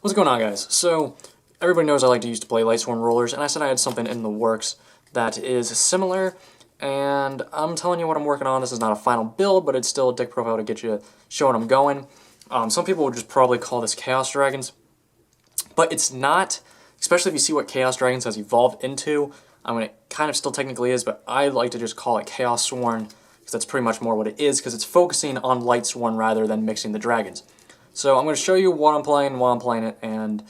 What's going on, guys? So, everybody knows I like to use to play Lightsworn rollers, and I said I had something in the works that is similar, and I'm telling you what I'm working on. This is not a final build, but it's still a deck profile to get you showing I'm going. Some people would just probably call this Chaos Dragons, but it's not, especially if you see what Chaos Dragons has evolved into. I mean, it kind of still technically is, but I like to just call it Chaos Sworn, because that's pretty much more what it is, because it's focusing on Lightsworn rather than mixing the dragons. So I'm going to show you what I'm playing, while I'm playing it, and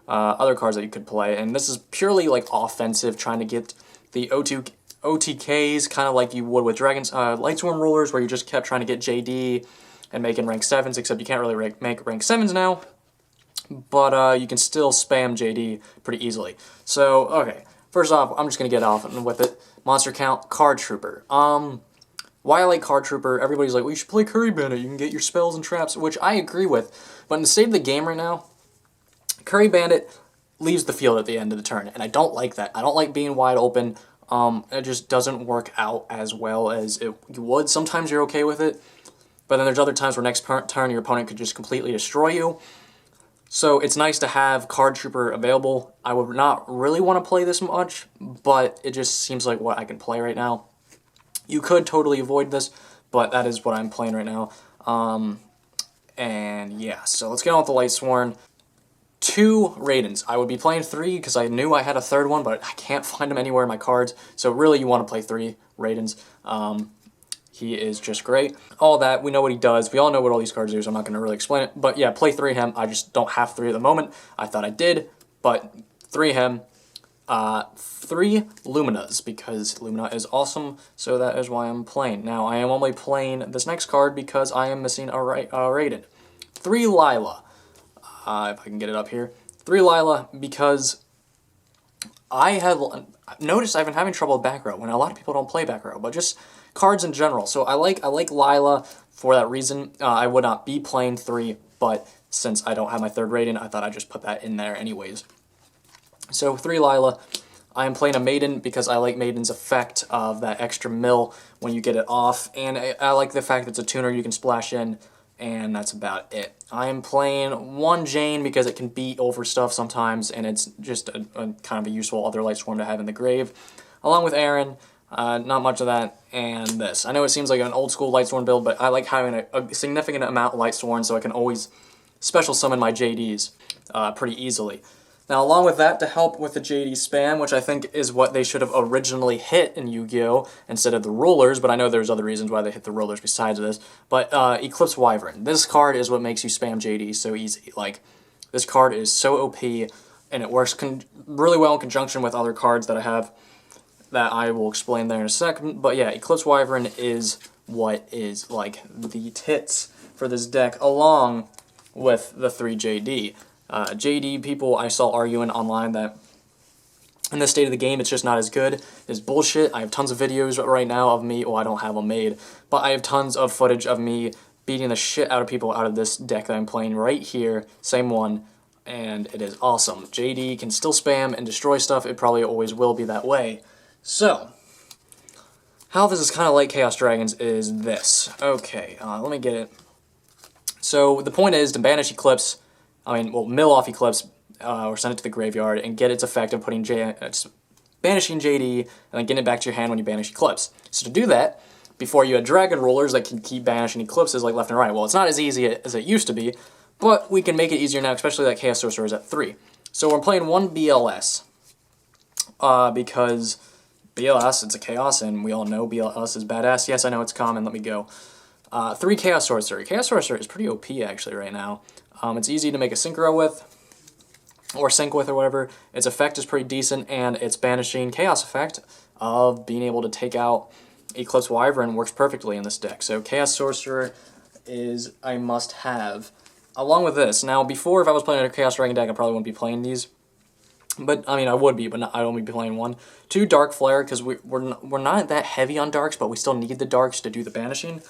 other cards that you could play. And this is purely like offensive, trying to get the OTKs, kind of like you would with Dragons, Lightsworn rulers, where you just kept trying to get JD and making rank 7s, except you can't really make rank 7s now. But you can still spam JD pretty easily. So, okay, first off, I'm just going to get off with it. Monster count, Card Trooper. Why I like Card Trooper, everybody's like, well, you should play Curry Bandit, you can get your spells and traps, which I agree with. But in the state of the game right now, Curry Bandit leaves the field at the end of the turn, and I don't like that. I don't like being wide open. It just doesn't work out as well as it would. Sometimes you're okay with it, but then there's other times where next turn your opponent could just completely destroy you. So it's nice to have Card Trooper available. I would not really want to play this much, but it just seems like what I can play right now. You could totally avoid this, but that is what I'm playing right now. And yeah, so let's get on with the Lightsworn. 2 Raidens. I would be playing 3 because I knew I had a third one, but I can't find him anywhere in my cards. So really you want to play 3 Raidens. He is just great. All that, we know what he does. We all know what all these cards do, so I'm not going to really explain it. But yeah, play 3 him. I just don't have 3 at the moment. I thought I did, but 3 him. 3 Luminas, because Lumina is awesome, so that is why I'm playing. Now, I am only playing this next card because I am missing a Raiden. 3 Lila, if I can get it up here. 3 Lila, because I have noticed I've been having trouble with back row, when a lot of people don't play back row, but just cards in general. So I like Lila for that reason. I would not be playing 3, but since I don't have my 3rd Raiden, I thought I'd just put that in there anyways. So 3 Lila, I am playing a Maiden because I like Maiden's effect of that extra mill when you get it off, and I like the fact that it's a tuner you can splash in, and that's about it. I am playing 1 Jane because it can beat over stuff sometimes, and it's just a kind of a useful other Lightsworn to have in the grave. Along with Aaron, not much of that, and this. I know it seems like an old school Lightsworn build, but I like having a significant amount of Lightsworn so I can always special summon my JDs pretty easily. Now, along with that, to help with the JD spam, which I think is what they should have originally hit in Yu-Gi-Oh! Instead of the rollers, but I know there's other reasons why they hit the rollers besides this, but Eclipse Wyvern. This card is what makes you spam JD so easy. Like, this card is so OP, and it works really well in conjunction with other cards that I have that I will explain there in a second. But yeah, Eclipse Wyvern is what is, like, the tits for this deck, along with the 3 JD. JD people I saw arguing online that in the state of the game it's just not as good is bullshit. I have tons of videos right now of me, well, I don't have them made, but I have tons of footage of me beating the shit out of people out of this deck that I'm playing right here, same one, and it is awesome. JD can still spam and destroy stuff, it probably always will be that way. So, how this is kind of like Chaos Dragons is this. Okay, let me get it. So the point is to banish Eclipse, mill off Eclipse, or send it to the graveyard, and get its effect of putting banishing JD, and then getting it back to your hand when you banish Eclipse. So to do that, before you had Dragon Rollers that can keep banishing Eclipses like left and right. Well, it's not as easy as it used to be, but we can make it easier now, especially that Chaos Sorcerer is at 3. So we're playing 1 BLS, because BLS, it's a Chaos, and we all know BLS is badass. Yes, I know it's common, let me go. 3 Chaos Sorcerer. Chaos Sorcerer is pretty OP actually right now. It's easy to make a synchro with, or sync with, or whatever. Its effect is pretty decent, and its banishing Chaos effect of being able to take out Eclipse Wyvern works perfectly in this deck. So Chaos Sorcerer is a must-have. Along with this, now before if I was playing a Chaos Dragon deck, I probably wouldn't be playing these. But, I mean, I would be, but I'd only be playing 1. 2 Dark Flare, because we're not that heavy on darks, but we still need the darks to do the banishing.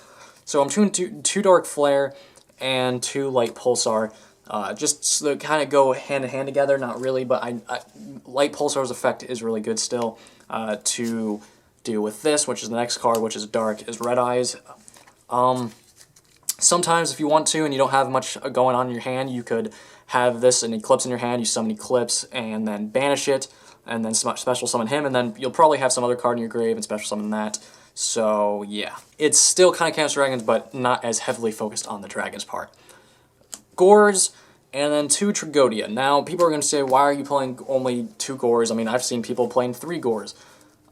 So I'm doing 2 Dark Flare and 2 Light Pulsar, just so they kind of go hand in hand together, not really, but Light Pulsar's effect is really good still to deal with this, which is the next card, which is dark, is Red Eyes. Sometimes if you want to and you don't have much going on in your hand, you could have this an Eclipse in your hand, you summon Eclipse, and then banish it, and then special summon him, and then you'll probably have some other card in your grave and special summon that. So yeah, it's still kind of Chaos Dragons, but not as heavily focused on the dragons part. Gores, and then 2 Tragodia. Now, people are going to say, why are you playing only 2 Gores? I mean, I've seen people playing 3 Gores.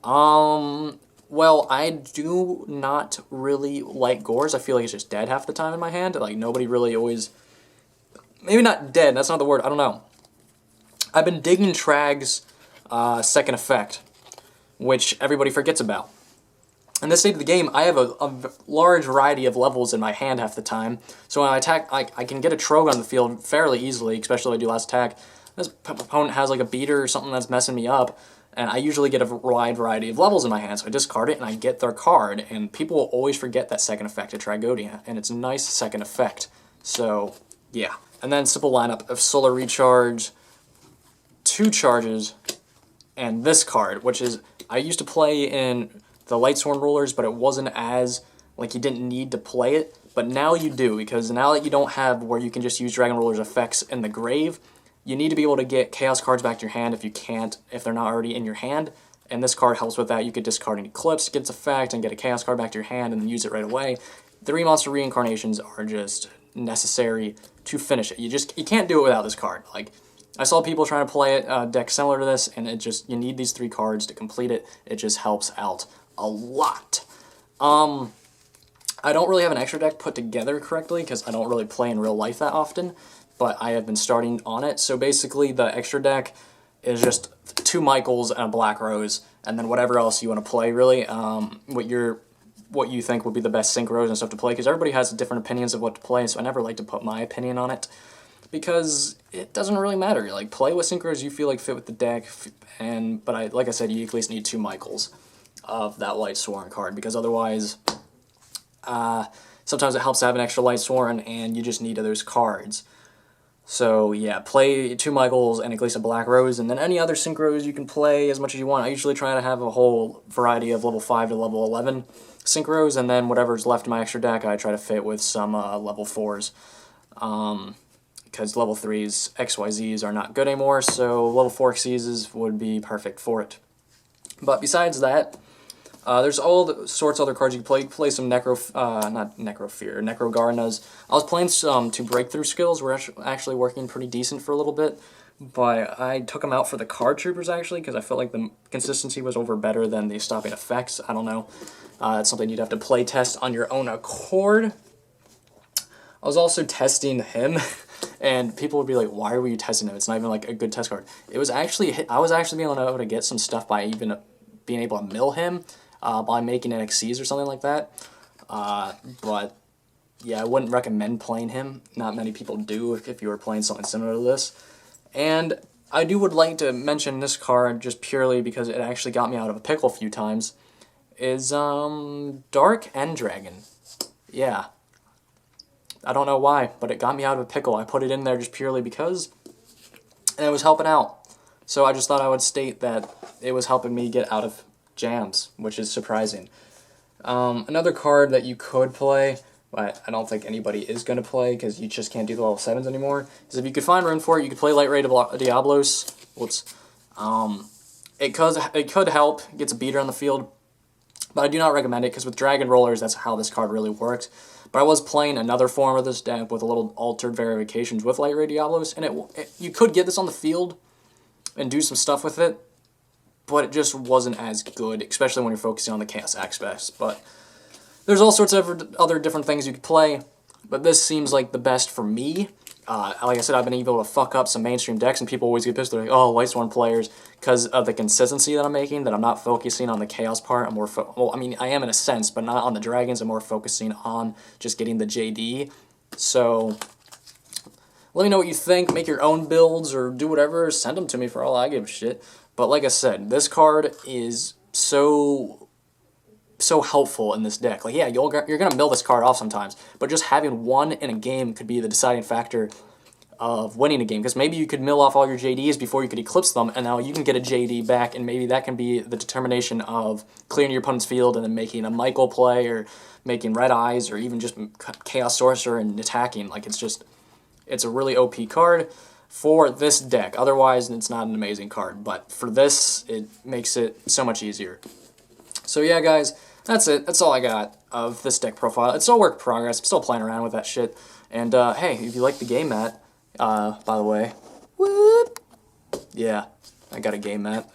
Well, I do not really like Gores. I feel like it's just dead half the time in my hand. Like, nobody really always... Maybe not dead, that's not the word, I don't know. I've been digging Trag's second effect, which everybody forgets about. In this state of the game, I have a large variety of levels in my hand half the time, so when I attack, I can get a Trog on the field fairly easily, especially when I do last attack. This opponent has like a beater or something that's messing me up, and I usually get a wide variety of levels in my hand, so I discard it and I get their card, and people will always forget that second effect of Tragodia, and it's a nice second effect. So, yeah. And then simple lineup of Solar Recharge, 2 charges, and this card, which is, I used to play in the Lightsworn rulers, but it wasn't as, like, you didn't need to play it, but now you do, because now that you don't have where you can just use Dragon Ruler's effects in the grave, you need to be able to get Chaos cards back to your hand if they're not already in your hand, and this card helps with that. You could discard an Eclipse, get its effect, and get a Chaos card back to your hand, and then use it right away. 3 monster reincarnations are just necessary to finish it. You can't do it without this card. Like, I saw people trying to play it, deck similar to this, and you need these 3 cards to complete it. It just helps out a lot. I don't really have an extra deck put together correctly because I don't really play in real life that often, but I have been starting on it. So basically the extra deck is just 2 Michaels and a Black Rose, and then whatever else you want to play, really. What you think would be the best synchros and stuff to play, because everybody has different opinions of what to play, so I never like to put my opinion on it, because it doesn't really matter. Like, play what synchros you feel like fit with the deck, but like I said, you at least need 2 Michaels of that Lightsworn card, because otherwise, sometimes it helps to have an extra Lightsworn, and you just need those cards. So yeah, play 2 Michaels and at least a Black Rose, and then any other synchros you can play as much as you want. I usually try to have a whole variety of level 5 to level 11 synchros, and then whatever's left in my extra deck I try to fit with some level 4s. Because level 3's XYZs are not good anymore, so level 4 Xyzs would be perfect for it. But besides that, there's all the sorts of other cards you can play. You can play some Necrogarnas. I was playing some 2 breakthrough skills. We're actually working pretty decent for a little bit, but I took them out for the card troopers, actually, because I felt like the consistency was better than the stopping effects. I don't know. That's something you'd have to play test on your own accord. I was also testing him, and people would be like, why were you testing him? It's not even like a good test card. It was actually, I was actually being able to get some stuff by even being able to mill him, by making NXCs or something like that. But yeah, I wouldn't recommend playing him. Not many people do if you were playing something similar to this. And I would like to mention this card just purely because it actually got me out of a pickle a few times, is Dark End Dragon. Yeah. I don't know why, but it got me out of a pickle. I put it in there just purely because, and it was helping out. So I just thought I would state that it was helping me get out of jams, which is surprising. Another card that you could play, but I don't think anybody is going to play because you just can't do the level 7s anymore, is if you could find room for it, you could play Light Ray Diablos. Whoops. It could help, it gets a beater on the field, but I do not recommend it because with Dragon Rollers, that's how this card really works. But I was playing another form of this deck with a little altered verifications with Light Ray Diablos, and you could get this on the field and do some stuff with it, but it just wasn't as good, especially when you're focusing on the Chaos aspects. But there's all sorts of other different things you could play, but this seems like the best for me. Like I said, I've been able to fuck up some mainstream decks, and people always get pissed. They're like, oh, Lightsworn players, because of the consistency that I'm making, that I'm not focusing on the Chaos part. I'm more, well, I mean, I am in a sense, but not on the Dragons. I'm more focusing on just getting the JD. So let me know what you think. Make your own builds or do whatever. Send them to me for all I give a shit. But like I said, this card is so helpful in this deck. Like, yeah, you're going to mill this card off sometimes, but just having one in a game could be the deciding factor of winning a game, because maybe you could mill off all your JDs before you could eclipse them, and now you can get a JD back, and maybe that can be the determination of clearing your opponent's field and then making a Michael play, or making Red Eyes, or even just Chaos Sorcerer and attacking. Like, it's a really OP card. for this deck. Otherwise, it's not an amazing card, but for this, it makes it so much easier. So yeah, guys, that's it. That's all I got of this deck profile. It's still work in progress. I'm still playing around with that shit. And hey, if you like the game mat, by the way, whoop, yeah, I got a game mat.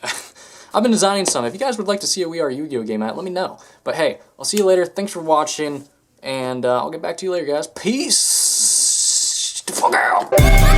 I've been designing some. If you guys would like to see a We Are Yu-Gi-Oh game mat, let me know. But hey, I'll see you later. Thanks for watching, and I'll get back to you later, guys. Peace. The fuck out.